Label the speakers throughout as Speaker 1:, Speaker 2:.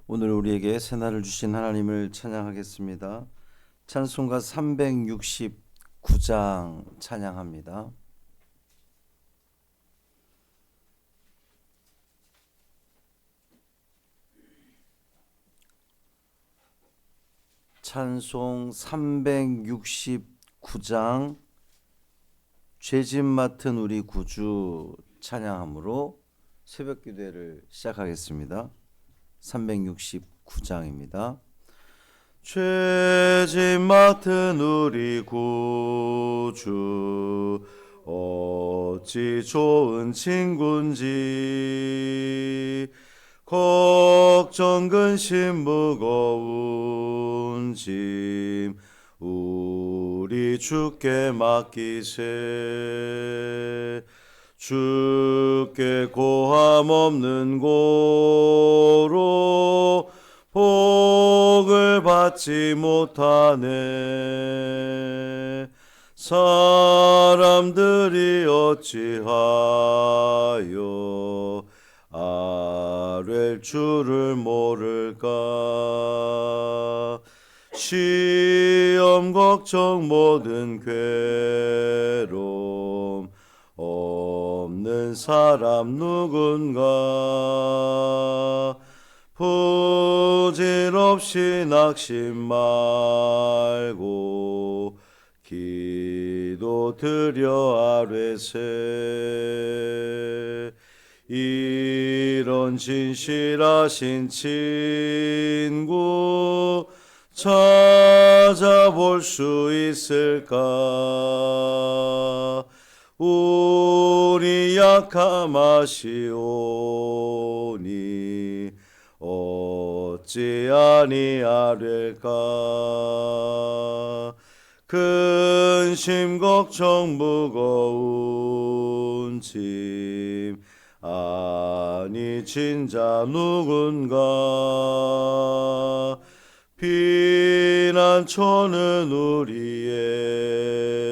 Speaker 1: 오늘 우리에게 새날을 주신 하나님을 찬양하겠습니다. 찬송가 369장 찬양합니다. 찬송 369장 죄짐 맡은 우리 구주 찬양함으로 새벽 기도회를 시작하겠습니다. 369장입니다. 죄짐 맡은 우리 구주 어찌 좋은 친군지 걱정 근심 무거운 짐 우리 주께 맡기세. 주께 고함 없는 고로 복을 받지 못하네. 사람들이 어찌하여 아랠 줄을 모를까. 시험 걱정 모든 괴로움 없는 사람 누군가. 부질없이 낙심 말고 기도 드려 아뢰세. 이런 진실하신 친구 찾아볼 수 있을까. 우리 약함 아시오니 어찌 아니하릴까. 근심 걱정 무거운 짐 아니 진자 누군가. 피난처는 우리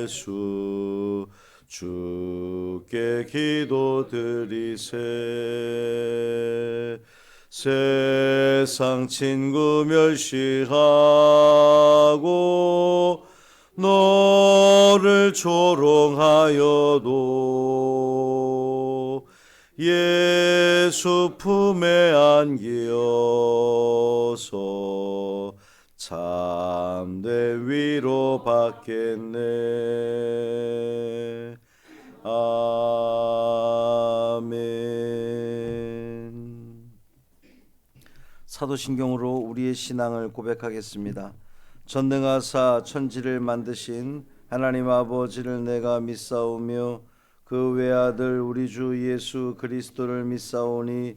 Speaker 1: 예수 주께 기도드리세. 세상 친구 멸시하고 너를 조롱하여도 예수 품에 안기어서 참된 위로 받겠네. 아멘. 사도신경으로 우리의 신앙을 고백하겠습니다. 전능하사 천지를 만드신 하나님 아버지를 내가 믿사오며 그 외아들 우리 주 예수 그리스도를 믿사오니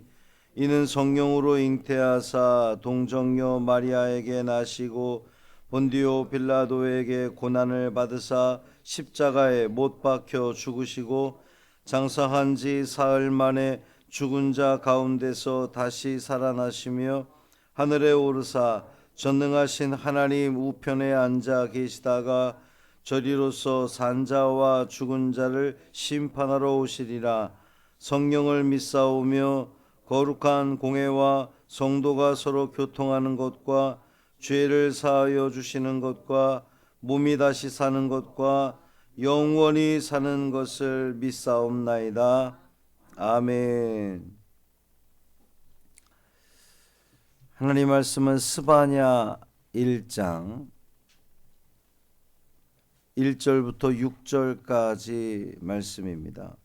Speaker 1: 이는 성령으로 잉태하사 동정녀 마리아에게 나시고 본디오 빌라도에게 고난을 받으사 십자가에 못 박혀 죽으시고 장사한 지 사흘 만에 죽은 자 가운데서 다시 살아나시며 하늘에 오르사 전능하신 하나님 우편에 앉아 계시다가 저리로서 산자와 죽은 자를 심판하러 오시리라. 성령을 믿사오며 거룩한 공회와 성도가 서로 교통하는 것과 죄를 사하여 주시는 것과 몸이 다시 사는 것과 영원히 사는 것을 믿사옵나이다. 아멘. 하나님 말씀은 스바냐 1장 1절부터 6절까지 말씀입니다.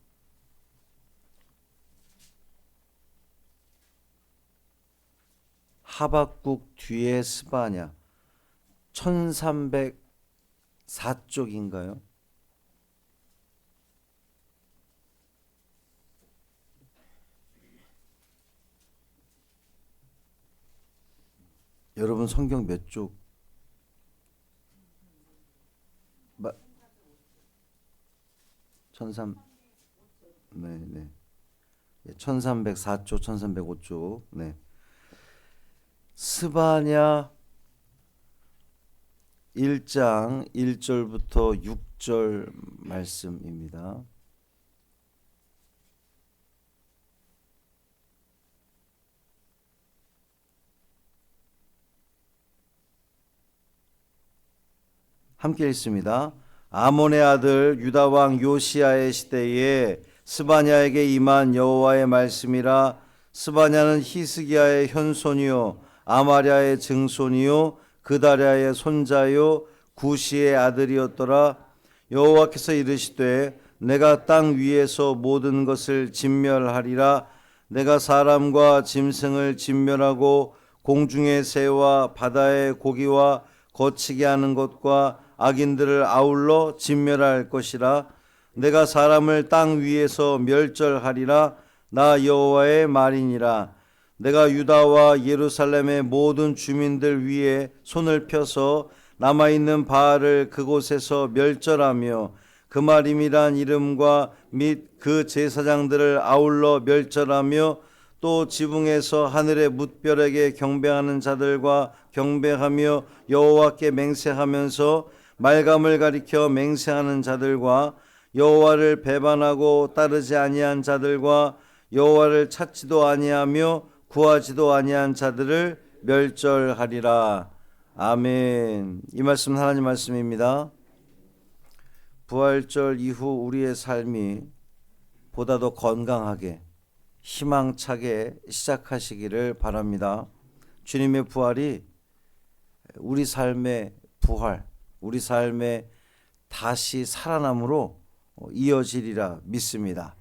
Speaker 1: 하박국 뒤에 스바냐 1304쪽인가요? 여러분 성경 몇 쪽? 13 네. 1304쪽, 1305쪽. 네. 스바냐 1장 1절부터 6절 말씀입니다. 함께 읽습니다. 아몬의 아들 유다 왕 요시야의 시대에 스바냐에게 임한 여호와의 말씀이라. 스바냐는 히스기야의 현손이요 아마랴의 증손이요 그다랴의 손자요 구시의 아들이었더라. 여호와께서 이르시되 내가 땅 위에서 모든 것을 진멸하리라. 내가 사람과 짐승을 진멸하고 공중의 새와 바다의 고기와 거치게 하는 것과 악인들을 아울러 진멸할 것이라. 내가 사람을 땅 위에서 멸절하리라. 나 여호와의 말이니라. 내가 유다와 예루살렘의 모든 주민들 위에 손을 펴서 남아있는 바알을 그곳에서 멸절하며 그마림이란 이름과 및 그 제사장들을 아울러 멸절하며 또 지붕에서 하늘의 뭇별에게 경배하는 자들과 경배하며 여호와께 맹세하면서 말감을 가리켜 맹세하는 자들과 여호와를 배반하고 따르지 아니한 자들과 여호와를 찾지도 아니하며 구하지도 아니한 자들을 멸절하리라. 아멘. 이 말씀은 하나님 말씀입니다. 부활절 이후 우리의 삶이 보다 더 건강하게 희망차게 시작하시기를 바랍니다. 주님의 부활이 우리 삶의 부활, 우리 삶의 다시 살아남으로 이어지리라 믿습니다.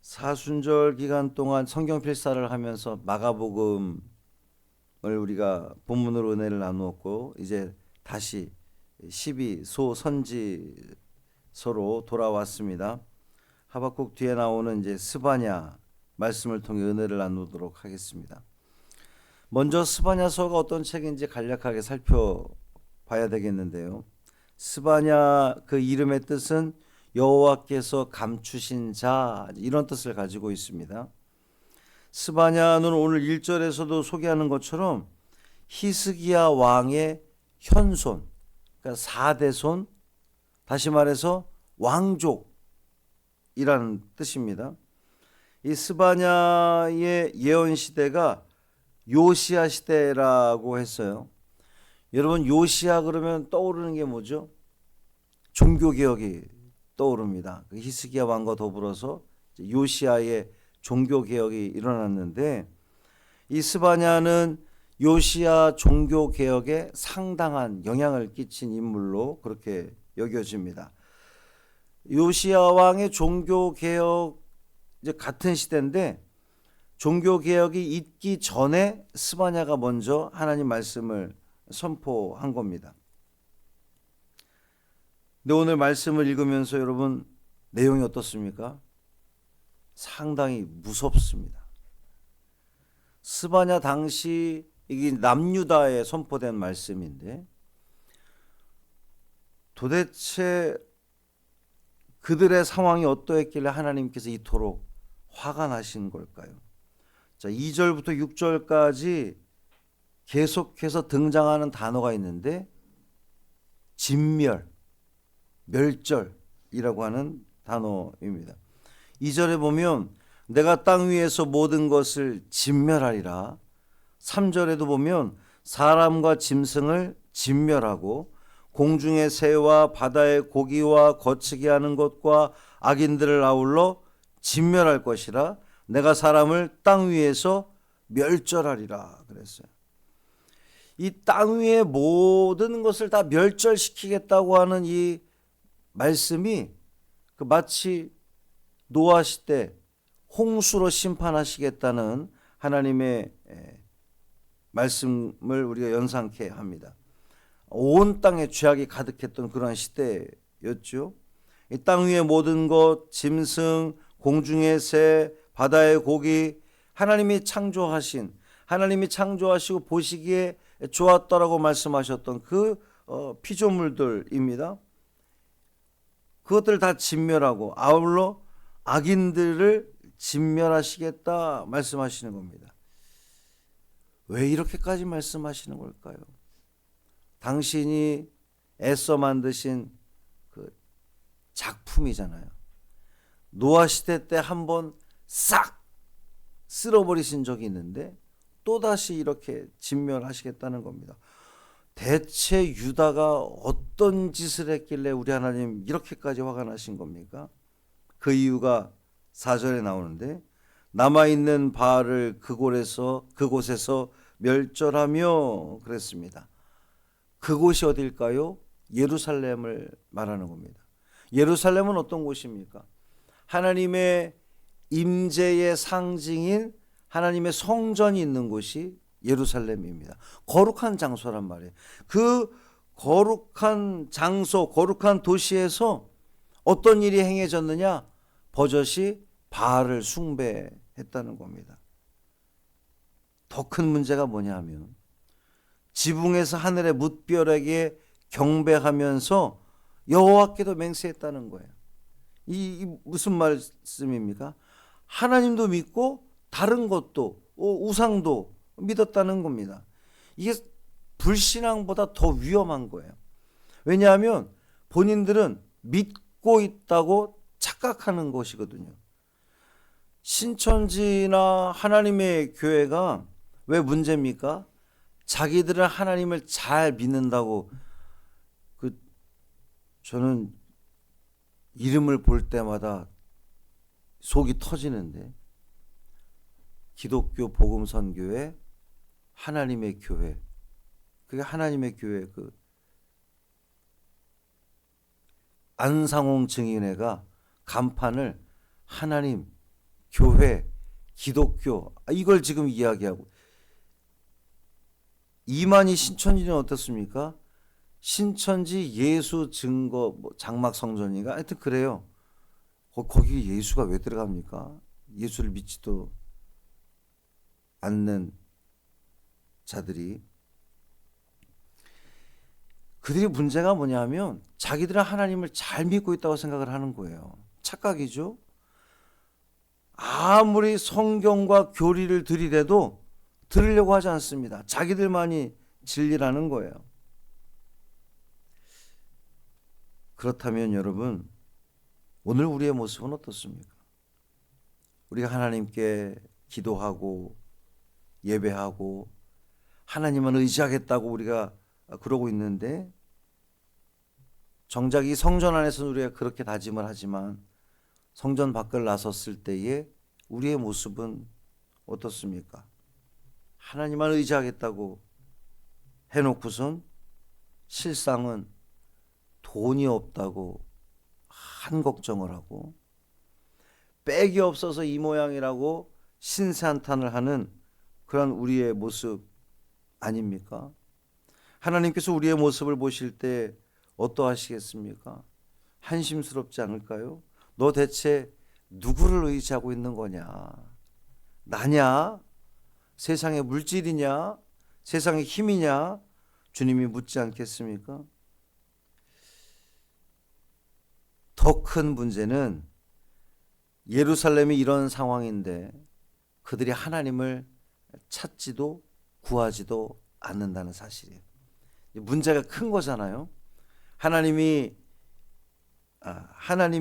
Speaker 1: 사순절 기간 동안 성경 필사를 하면서 마가복음을 우리가 본문으로 은혜를 나누었고 이제 다시 12소 선지서로 돌아왔습니다. 하박국 뒤에 나오는 이제 스바냐 말씀을 통해 은혜를 나누도록 하겠습니다. 먼저 스바냐서가 어떤 책인지 간략하게 살펴봐야 되겠는데요. 스바냐 그 이름의 뜻은 여호와께서 감추신 자, 이런 뜻을 가지고 있습니다. 스바냐는 오늘 1절에서도 소개하는 것처럼 히스기야 왕의 현손, 그러니까 4대손, 다시 말해서 왕족이라는 뜻입니다. 이 스바냐의 예언 시대가 요시야 시대라고 했어요. 여러분, 요시야 그러면 떠오르는 게 뭐죠? 종교개혁이 떠오릅니다. 그 히스기야 왕과 더불어서 요시야의 종교개혁이 일어났는데 이 스바냐는 요시야 종교개혁에 상당한 영향을 끼친 인물로 그렇게 여겨집니다. 요시야 왕의 종교개혁 이제 같은 시대인데 종교개혁이 있기 전에 스바냐가 먼저 하나님 말씀을 선포한 겁니다. 근데 오늘 말씀을 읽으면서 여러분 내용이 어떻습니까? 상당히 무섭습니다. 스바냐 당시 이게 남유다에 선포된 말씀인데 도대체 그들의 상황이 어떠했길래 하나님께서 이토록 화가 나신 걸까요? 자, 2절부터 6절까지 계속해서 등장하는 단어가 있는데 진멸, 멸절이라고 하는 단어입니다. 2절에 보면 내가 땅 위에서 모든 것을 진멸하리라. 3절에도 보면 사람과 짐승을 진멸하고 공중의 새와 바다의 고기와 거치게 하는 것과 악인들을 아울러 진멸할 것이라. 내가 사람을 땅 위에서 멸절하리라 그랬어요. 이 땅 위의 모든 것을 다 멸절시키겠다고 하는 이 말씀이 그 마치 노아 시대 홍수로 심판하시겠다는 하나님의 말씀을 우리가 연상케 합니다. 온 땅에 죄악이 가득했던 그러한 시대였죠. 이 땅 위의 모든 것, 짐승, 공중의 새, 바다의 고기, 하나님이 창조하시고 보시기에 좋았다라고 말씀하셨던 그 피조물들입니다. 그것들을 다 진멸하고 아울러 악인들을 진멸하시겠다 말씀하시는 겁니다. 왜 이렇게까지 말씀하시는 걸까요? 당신이 애써 만드신 그 작품이잖아요. 노아 시대 때 한번 싹 쓸어버리신 적이 있는데 또다시 이렇게 진멸하시겠다는 겁니다. 대체 유다가 어떤 짓을 했길래 우리 하나님 이렇게까지 화가 나신 겁니까? 그 이유가 4절에 나오는데 남아있는 바알을 그곳에서 멸절하며 그랬습니다. 그곳이 어딜까요? 예루살렘을 말하는 겁니다. 예루살렘은 어떤 곳입니까? 하나님의 임재의 상징인 하나님의 성전이 있는 곳이 예루살렘입니다. 거룩한 장소란 말이에요. 그 거룩한 장소, 거룩한 도시에서 어떤 일이 행해졌느냐? 버젓이 바알을 숭배했다는 겁니다. 더 큰 문제가 뭐냐 하면 지붕에서 하늘의 뭇별에게 경배하면서 여호와께도 맹세했다는 거예요. 이 무슨 말씀입니까? 하나님도 믿고 다른 것도 우상도 믿었다는 겁니다. 이게 불신앙보다 더 위험한 거예요. 왜냐하면 본인들은 믿고 있다고 착각하는 것이거든요. 신천지나 하나님의 교회가 왜 문제입니까? 자기들은 하나님을 잘 믿는다고 저는 이름을 볼 때마다 속이 터지는데 기독교 복음선교회 하나님의 교회 그게 하나님의 교회 안상홍 증인회가 간판을 하나님 교회 기독교 이걸 지금 이야기하고 이만희 신천지는 어떻습니까? 신천지 예수 증거 장막 성전인가 하여튼 그래요. 거기 예수가 왜 들어갑니까? 예수를 믿지도 않는 자들이 그들이 문제가 뭐냐면 자기들은 하나님을 잘 믿고 있다고 생각을 하는 거예요. 착각이죠. 아무리 성경과 교리를 들이대도 들으려고 하지 않습니다. 자기들만이 진리라는 거예요. 그렇다면 여러분 오늘 우리의 모습은 어떻습니까? 우리가 하나님께 기도하고 예배하고 하나님은 의지하겠다고 우리가 그러고 있는데 정작 이 성전 안에서는 우리가 그렇게 다짐을 하지만 성전 밖을 나섰을 때에 우리의 모습은 어떻습니까? 하나님만 의지하겠다고 해놓고선 실상은 돈이 없다고 한 걱정을 하고 백이 없어서 이 모양이라고 신세한탄을 하는 그런 우리의 모습 아닙니까? 하나님께서 우리의 모습을 보실 때 어떠하시겠습니까? 한심스럽지 않을까요? 너 대체 누구를 의지하고 있는 거냐? 나냐? 세상의 물질이냐? 세상의 힘이냐? 주님이 묻지 않겠습니까? 더 큰 문제는 예루살렘이 이런 상황인데 그들이 하나님을 찾지도 구하지도 않는다는 사실이에요. 문제가 큰 거잖아요. 하나님이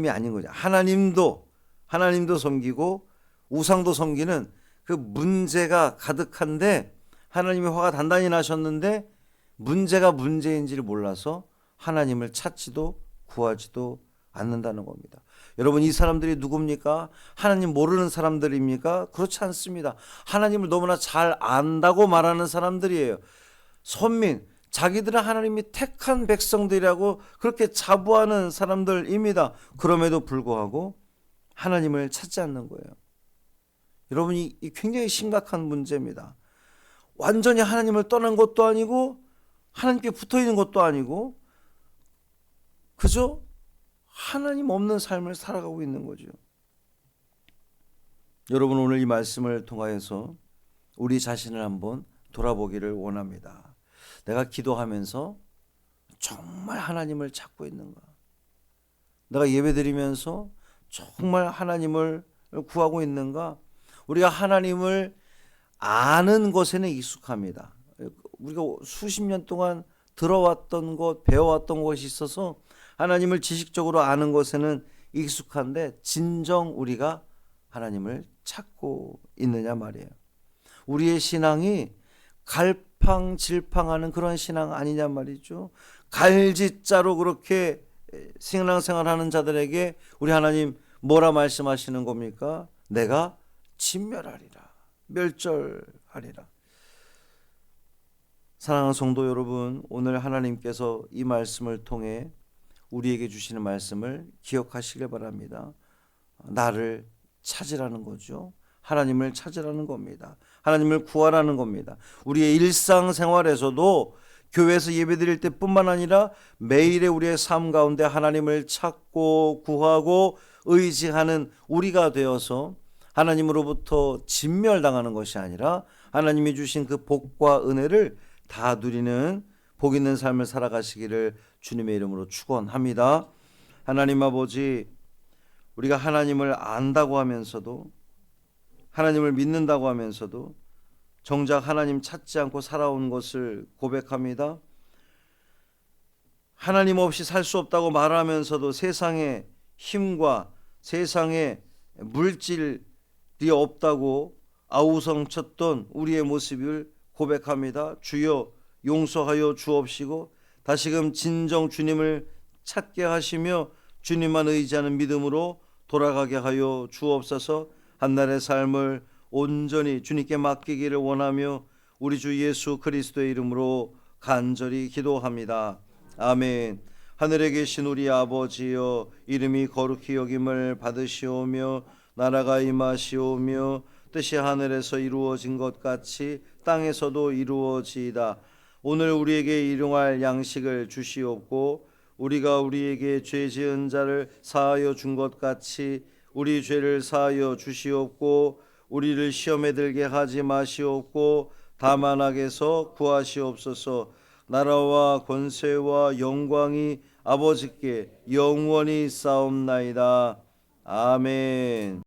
Speaker 1: 아닌 거죠. 하나님도 섬기고 우상도 섬기는 그 문제가 가득한데 하나님의 화가 단단히 나셨는데 문제가 문제인지를 몰라서 하나님을 찾지도 구하지도 않는다는 겁니다. 여러분 이 사람들이 누굽니까? 하나님 모르는 사람들입니까? 그렇지 않습니다. 하나님을 너무나 잘 안다고 말하는 사람들이에요. 선민, 자기들은 하나님이 택한 백성들이라고 그렇게 자부하는 사람들입니다. 그럼에도 불구하고 하나님을 찾지 않는 거예요. 여러분 이 굉장히 심각한 문제입니다. 완전히 하나님을 떠난 것도 아니고 하나님께 붙어있는 것도 아니고 그저 하나님 없는 삶을 살아가고 있는 거죠. 여러분 오늘 이 말씀을 통하여서 우리 자신을 한번 돌아보기를 원합니다. 내가 기도하면서 정말 하나님을 찾고 있는가? 내가 예배드리면서 정말 하나님을 구하고 있는가? 우리가 하나님을 아는 것에는 익숙합니다. 우리가 수십 년 동안 들어왔던 것, 배워왔던 것이 있어서 하나님을 지식적으로 아는 것에는 익숙한데 진정 우리가 하나님을 찾고 있느냐 말이에요. 우리의 신앙이 갈팡질팡하는 그런 신앙 아니냔 말이죠. 갈짓자로 그렇게 신앙생활하는 자들에게 우리 하나님 뭐라 말씀하시는 겁니까? 내가 진멸하리라, 멸절하리라. 사랑하는 성도 여러분, 오늘 하나님께서 이 말씀을 통해 우리에게 주시는 말씀을 기억하시길 바랍니다. 나를 찾으라는 거죠. 하나님을 찾으라는 겁니다. 하나님을 구하라는 겁니다. 우리의 일상생활에서도 교회에서 예배드릴 때뿐만 아니라 매일의 우리의 삶 가운데 하나님을 찾고 구하고 의지하는 우리가 되어서 하나님으로부터 진멸당하는 것이 아니라 하나님이 주신 그 복과 은혜를 다 누리는 복 있는 삶을 살아가시기를 주님의 이름으로 축원합니다. 하나님 아버지, 우리가 하나님을 안다고 하면서도, 하나님을 믿는다고 하면서도 정작 하나님 찾지 않고 살아온 것을 고백합니다. 하나님 없이 살 수 없다고 말하면서도 세상의 힘과 세상의 물질이 없다고 아우성쳤던 우리의 모습을 고백합니다. 주여 용서하여 주옵시고 다시금 진정 주님을 찾게 하시며 주님만 의지하는 믿음으로 돌아가게 하여 주옵소서. 한날의 삶을 온전히 주님께 맡기기를 원하며 우리 주 예수 그리스도의 이름으로 간절히 기도합니다. 아멘. 하늘에 계신 우리 아버지여, 이름이 거룩히 여김을 받으시오며 나라가 임하시오며 뜻이 하늘에서 이루어진 것 같이 땅에서도 이루어지이다. 오늘 우리에게 일용할 양식을 주시옵고 우리가 우리에게 죄 지은 자를 사하여 준 것 같이 우리 죄를 사하여 주시옵고 우리를 시험에 들게 하지 마시옵고 다만 악에서 구하시옵소서. 나라와 권세와 영광이 아버지께 영원히 싸움나이다. 아멘.